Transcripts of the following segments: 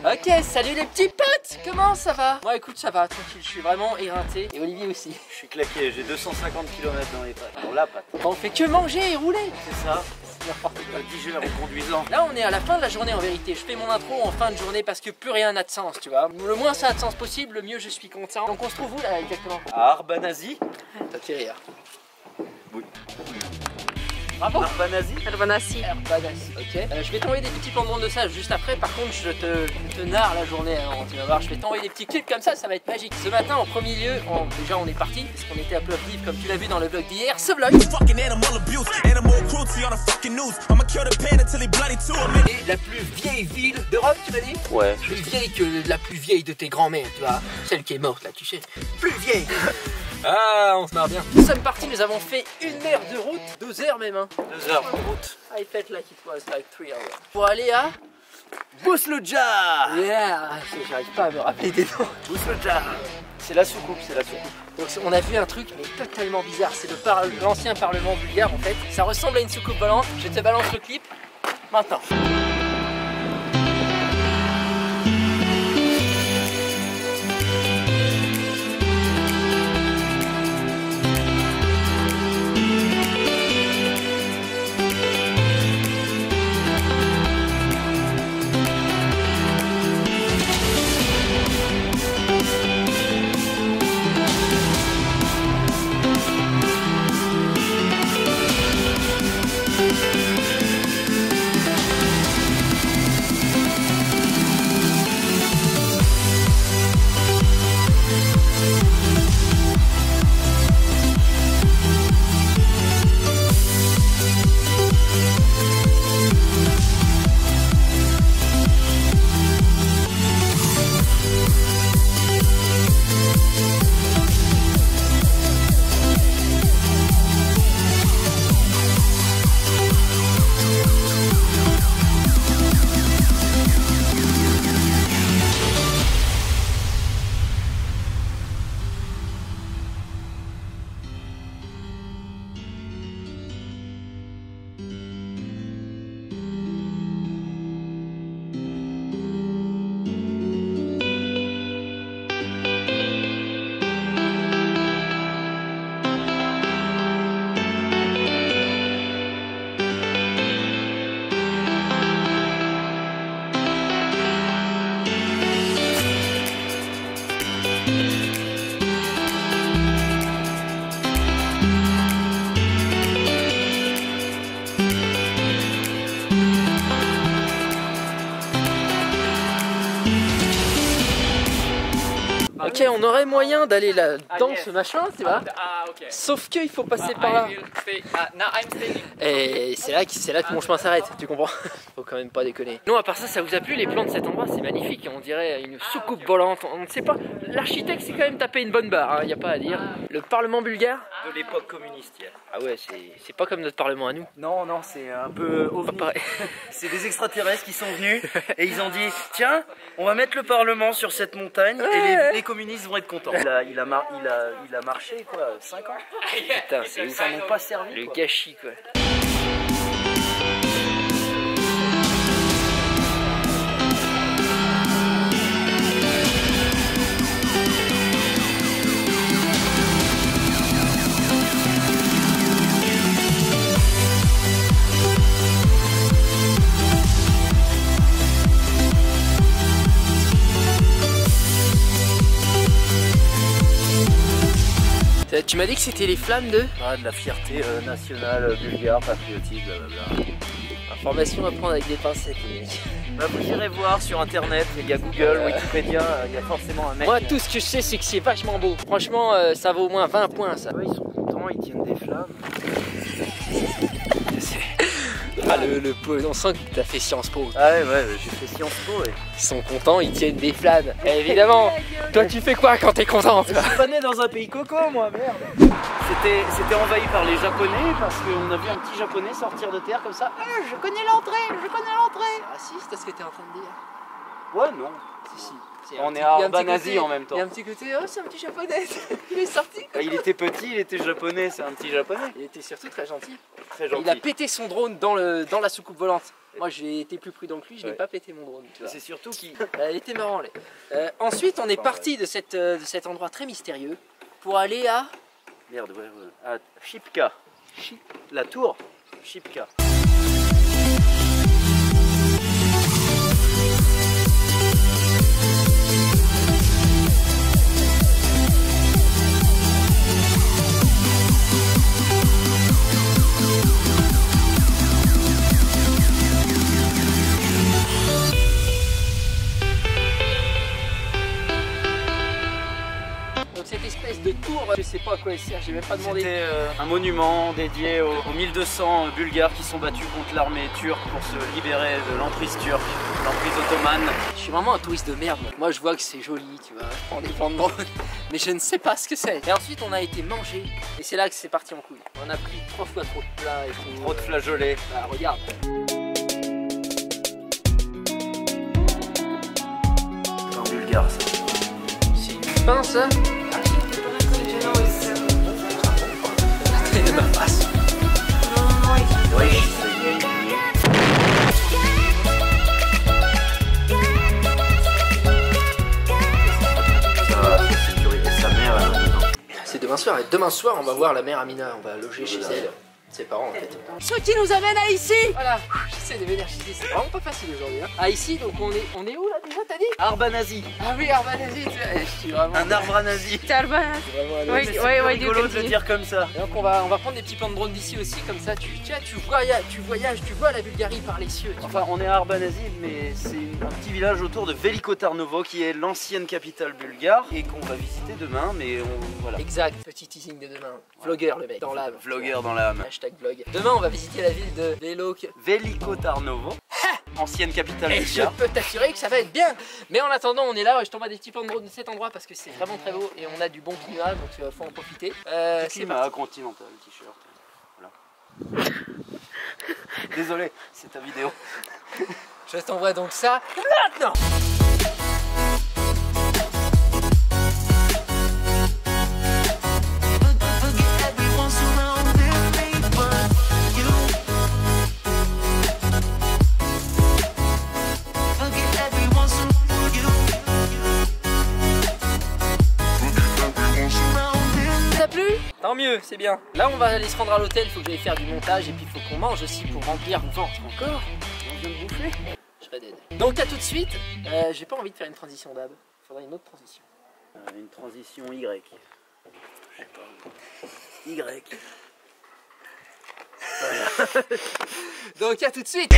Ok, salut les petits potes, comment ça va? Moi écoute, ça va, tranquille, je suis vraiment éreinté. Et Olivier aussi. Je suis claqué, j'ai 250 km dans les pattes. Pour la patte. On fait que manger et rouler. C'est ça. Digère en conduisant. Là on est à la fin de la journée en vérité. Je fais mon intro en fin de journée parce que plus rien n'a de sens, tu vois. Le moins ça a de sens possible, le mieux je suis content. Donc on se trouve où là exactement? À Arbanazi. Ça te fait rire. Oui. Bravo. Arbanazi. Arbanazi. Ok. Je vais t'envoyer des petits plans de dressage juste après. Par contre, je te narre la journée avant. Tu vas voir, je vais t'envoyer des petits clips comme ça va être magique. Ce matin, en premier lieu, déjà on est parti parce qu'on était à Plovdiv comme tu l'as vu dans le vlog d'hier. Ce vlog. Et la plus vieille ville d'Europe, tu m'as dit? Ouais. Plus vieille que la plus vieille de tes grands-mères, tu vois. Celle qui est morte là, tu sais. Plus vieille. Ah, on se marre bien. Nous sommes partis, nous avons fait 1 heure de route, 2 heures même. Hein. 2 heures de route. I felt like it was like 3 hours. Pour aller à Bousloudja. Yeah, j'arrive pas à me rappeler des noms. Bousloudja. C'est la soucoupe, c'est la soucoupe. Donc on a vu un truc mais totalement bizarre. C'est l'ancien parlement bulgare en fait. Ça ressemble à une soucoupe volante. Je te balance le clip maintenant. Ok, on aurait moyen d'aller là dans ce machin, tu vois. Sauf qu'il faut passer par là. Et c'est là que mon chemin s'arrête, tu comprends? Faut quand même pas déconner. Non, à part ça, ça vous a plu les plans de cet endroit? C'est magnifique, on dirait une soucoupe volante. On ne sait pas. L'architecte s'est quand même tapé une bonne barre, il n'y a pas à dire. Le Parlement bulgare de l'époque communiste. Ah ouais, c'est pas comme notre Parlement à nous. Non, non, c'est un peu ovni. C'est des extraterrestres qui sont venus et ils ont dit tiens, on va mettre le Parlement sur cette montagne et les communistes vont être contents. Il a marché quoi, 5 ans. Putain, c'est ça n'ont pas servi. Le quoi. gâchis quoi. Tu m'as dit que c'était les flammes de... Ah, de la fierté nationale, bulgare, patriotique, blablabla. Information à prendre avec des pincettes, les mecs. Bah, vous irez voir sur internet, il y a Google, Wikipédia, il y a forcément un mec. Moi, tout ce que je sais, c'est que c'est vachement beau. Franchement, ça vaut au moins 20 points, ça. Ouais, ils sont contents, ils tiennent des flammes. Ah, on sent que t'as fait Sciences Po. Ah ouais, j'ai fait Sciences Po. Ouais. Ils sont contents, ils tiennent des flammes. Et évidemment, toi, tu fais quoi quand t'es content, toi? Je suis pas né dans un pays coco, moi, merde. C'était envahi par les Japonais parce qu'on a vu un petit Japonais sortir de terre comme ça. Ah, je connais l'entrée, je connais l'entrée. Raciste, c'est ce que t'es en train de dire? Ouais, non. Si. On est à Arbanazi en même temps. Il y a un petit côté, oh, c'est un petit japonais. Il est sorti. Il était petit, il était japonais, c'est un petit japonais. Il était surtout très gentil. Très gentil. Il a pété son drone dans la soucoupe volante. Moi, j'ai été plus prudent que lui, je n'ai pas pété mon drone. C'est surtout qu'il... Il était marrant. Ensuite, on est parti de cet endroit très mystérieux pour aller à... Merde, ouais. À Shipka. La tour Shipka. Cette espèce de tour, je sais pas à quoi elle sert, j'ai même pas demandé. C'était un monument dédié aux 1200 Bulgares qui sont battus contre l'armée turque pour se libérer de l'emprise turque, l'emprise ottomane. Je suis vraiment un touriste de merde. Moi je vois que c'est joli, tu vois, je prends des plans de drone, mais je ne sais pas ce que c'est. Et ensuite on a été mangé, et c'est là que c'est parti en couille. On a pris 3 fois trop de plats et tout. Trop de flageolets. Bah regarde. C'est en bulgare ça. C'est une pain ça. De ma face. Oui. C'est demain soir, et demain soir on va voir la mère Amina, on va loger chez elle. Ses parents en fait. Ce qui nous amène à ici. Voilà, j'essaie de m'énergiser, c'est vraiment pas facile aujourd'hui. Hein. À ici, donc on est où là déjà, t'as dit? Arbanazi. Ah oui, Arbanazi, je suis vraiment... Un arbre à nazi. C'est Arbanazi. C'est rigolo de le dire comme ça. Et donc on va prendre des petits plans de drone d'ici aussi, comme ça tu voyages, tu vois la Bulgarie par les cieux. Enfin, on est à Arbanazi, mais c'est un petit village autour de Veliko Tarnovo qui est l'ancienne capitale bulgare et qu'on va visiter demain, mais voilà. Exact, petit teasing de demain. Vlogueur le mec, dans l'âme. Vlogueur dans l'âme. Hashtag vlog. Demain on va visiter la ville de Veliko Tarnovo, ancienne capitale et bulgare. je peux t'assurer que ça va être bien. Mais en attendant on est là, je t'envoie des petits plans de drone de cet endroit parce que c'est vraiment très beau et on a du bon climat, donc faut en profiter. C'est climat continental, t-shirt. Voilà. Désolé, c'est ta vidéo. Je t'envoie donc ça maintenant. Tant mieux, c'est bien. Là, on va aller se rendre à l'hôtel, il faut que j'aille faire du montage et puis il faut qu'on mange aussi pour remplir le ventre encore. On vient de bouffer. Je serais dead. Donc à tout de suite. J'ai pas envie de faire une transition d'hab. Il faudrait une autre transition. Une transition Y. Je sais pas. Y. Voilà. Donc à tout de suite.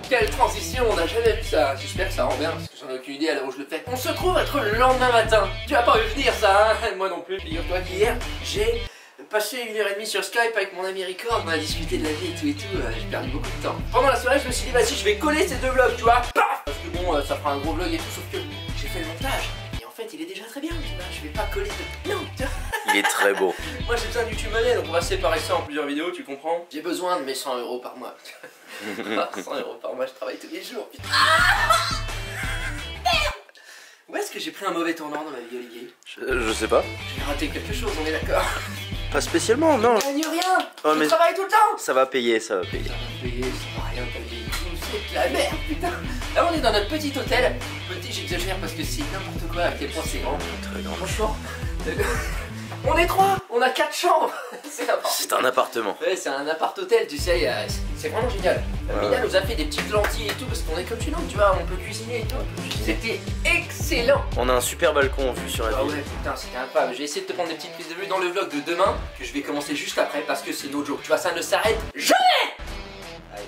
Quelle transition, on n'a jamais vu ça. J'espère que ça rend bien parce que j'en ai aucune idée à l'heure où je le fais. On se trouve être le lendemain matin. Tu vas pas vu venir ça, hein. Moi non plus. Figure-toi qu'hier, j'ai passé 1h30 sur Skype avec mon ami Record. On a discuté de la vie et tout. J'ai perdu beaucoup de temps. Pendant la soirée, je me suis dit, vas-y, je vais coller ces 2 vlogs, tu vois. Paf, parce que bon, ça fera un gros vlog et tout, sauf que j'ai fait le montage. Et en fait, il est déjà très bien, tu vois. Je vais pas coller de... Non, tu vois. Il est très beau. Moi j'ai besoin de YouTube Money, donc on va séparer ça en plusieurs vidéos, tu comprends? J'ai besoin de mes 100 € par mois. 100 € par mois, je travaille tous les jours. Putain. Merde. Où est-ce que j'ai pris un mauvais tournant dans ma vie, Olivier? Je sais pas. J'ai raté quelque chose, on est d'accord? Pas spécialement, non. Je gagne rien. Oh, je travaille tout le temps. Ça va payer, ça va payer. Ça va payer, ça va rien payer. C'est de la merde, putain. Là on est dans notre petit hôtel. Petit, j'exagère parce que c'est n'importe quoi à quel point c'est grand. Très grand. Franchement, on est 3. On a 4 chambres. C'est un appartement. Ouais, c'est un appart-hôtel, tu sais, c'est vraiment génial. Mina nous a fait des petites lentilles et tout, parce qu'on est comme chez nous, tu vois, on peut cuisiner et tout. C'était excellent. On a un super balcon vue sur la Ah ville. ouais, putain, c'était incroyable. J'ai essayé de te prendre des petites prises de vue dans le vlog de demain, que je vais commencer juste après, parce que c'est no joke. Tu vois, ça ne s'arrête jamais. Allez.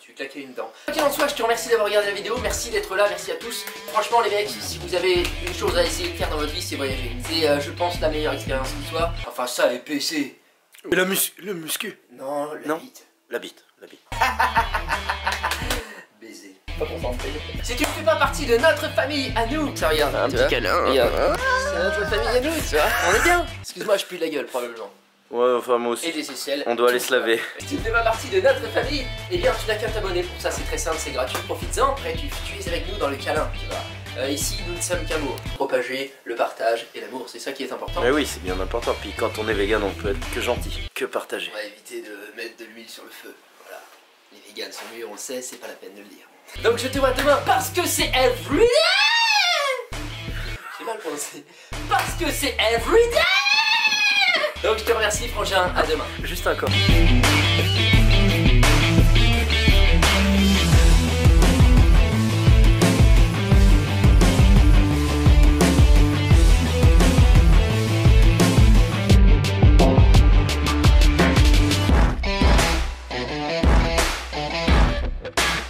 Tu claquais une dent. Ok, en soi, je te remercie d'avoir regardé la vidéo, merci d'être là, merci à tous. Franchement, les mecs, si vous avez une chose à essayer de faire dans votre vie, c'est voyager. C'est, je pense, la meilleure expérience qui soit. Enfin, ça et PC. Et le muscu. Non, la bite. La bite, la bite. Baiser. Pas concentré. Si tu ne fais pas partie de notre famille à nous, ça regarde. Un petit câlin. Regarde. C'est notre famille à nous, tu vois. On est bien. Excuse-moi, je pue de la gueule probablement. Ouais, enfin moi aussi. Et des aisselles. On doit aller se laver. Si tu ne fais pas partie de notre famille, eh bien tu n'as qu'à t'abonner. Pour ça, c'est très simple, c'est gratuit. Profites-en. Après, tu es avec nous dans le câlin, tu vois. Ici, nous ne sommes qu'amour. Propager le partage et l'amour, c'est ça qui est important. Mais oui, c'est bien important. Puis quand on est vegan, on peut être que gentil, que partager. On va éviter de mettre de l'huile sur le feu. Voilà. Les vegans sont mieux, on le sait, c'est pas la peine de le dire. Donc je te vois demain parce que c'est everyday. J'ai mal prononcé. Parce que c'est everyday. Donc je te remercie, frangin. À demain. Juste un corps.